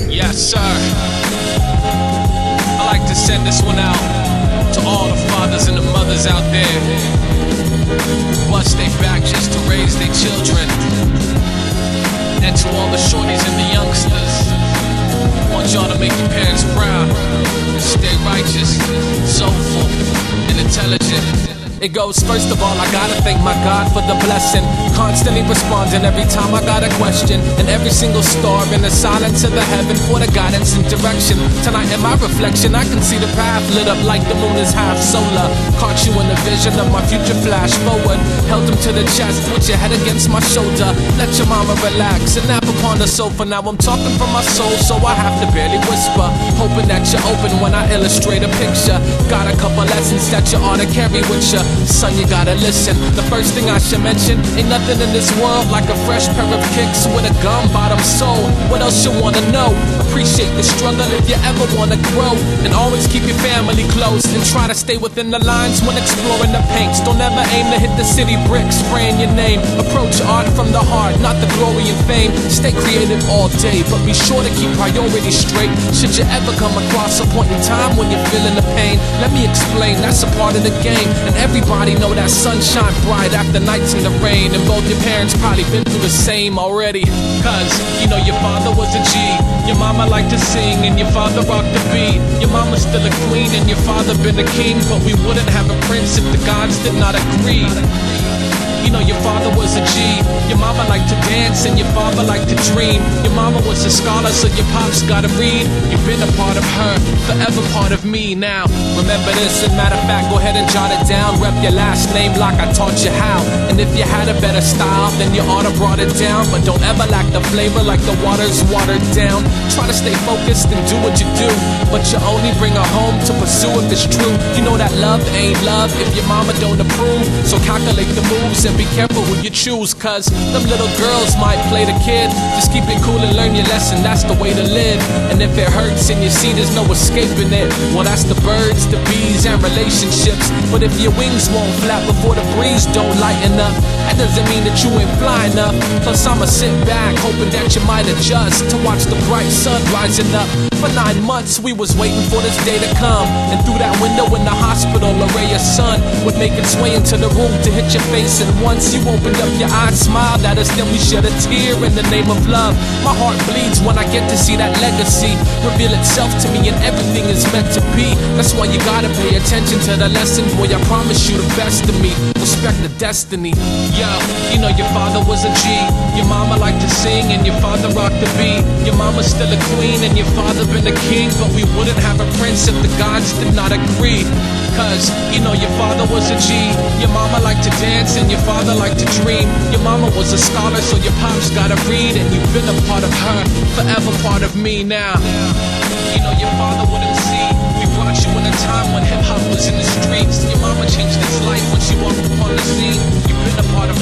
Yes, sir. I like to send this one out to all the fathers and the mothers out there who bust their back just to raise their children. And to all the shorties and the youngsters, I want y'all to make your parents proud and stay righteous, soulful, and intelligent. It goes, first of all, I gotta thank my God for the blessing. Constantly responding every time I got a question. And every single star in the silence of the heaven for the guidance and direction. Tonight in my reflection, I can see the path lit up like the moon is half solar. Caught you in the vision of my future flash forward. Held him to the chest, put your head against my shoulder. Let your mama relax and nap upon the sofa. Now I'm talking from my soul, so I have to barely whisper. Hoping that you're open when I illustrate a picture. Got a couple lessons that you ought to carry with you. Son, you gotta listen. The first thing I should mention, ain't nothing in this world like a fresh pair of kicks with a gum-bottom sole. What else you wanna know? Appreciate the struggle if you ever wanna grow. And always keep your family close and try to stay within the lines when exploring the paints. Don't ever aim to hit the city bricks, spraying your name. Approach art from the heart, not the glory and fame. Stay creative all day, but be sure to keep priorities straight. Should you ever come across a point in time when you're feeling the pain, let me explain, that's a part of the game. And everybody know that sunshine bright after nights in the rain. And both your parents probably been through the same already. Cause, you know your father was a G, your mama liked to sing, and your father rocked the beat. Your mama's still a queen and your father been a king, but we wouldn't have a prince if the gods did not agree. You know your father was a G, your mama liked to dance and your father liked to dream. Your mama was a scholar, so your pops gotta read. You've been a part of her, forever part of me now. Remember this, and matter of fact, go ahead and jot it down. Rep your last name like I taught you how. And if you had a better style, then you oughta brought it down. But don't ever lack the flavor like the water's watered down. Try to stay focused and do what you do, but you only bring her home to pursue if it's true. You know that love ain't love if your mama don't approve. So calculate the moves and be careful who you choose, cause them little girls might play the kid. Just keep it cool and learn your lesson, that's the way to live. And if it hurts and you see there's no escaping it, well that's the birds, the bees, and relationships. But if your wings won't flap before the breeze don't lighten up, that doesn't mean that you ain't flying up. Plus I'ma sit back hoping that you might adjust to watch the bright sun rising up. For 9 months we was waiting for this day to come, and through that window in the hospital a ray of sun would make its way into the room to hit your face. And once you opened up your eyes, smiled at us, then we shed a tear in the name of love. My heart bleeds when I get to see that legacy reveal itself to me, and everything is meant to be. That's why you gotta pay attention to the lesson, boy, I promise you the best of me. Respect the destiny. Yo, you know your father was a G, your mama liked to sing and your father rocked the beat. Your mama's still a queen and your father been a king, but we wouldn't have a prince if the gods did not agree. Cause, you know your father was a G, your mama liked to dance and your father liked to dream. Your mama was a scholar, so your pops gotta read, and you've been a part of her, forever part of me now. You know your father wouldn't see, we brought you in a time when hip-hop was in the streets. Your mama changed his life when she walked upon the scene. You've been a part of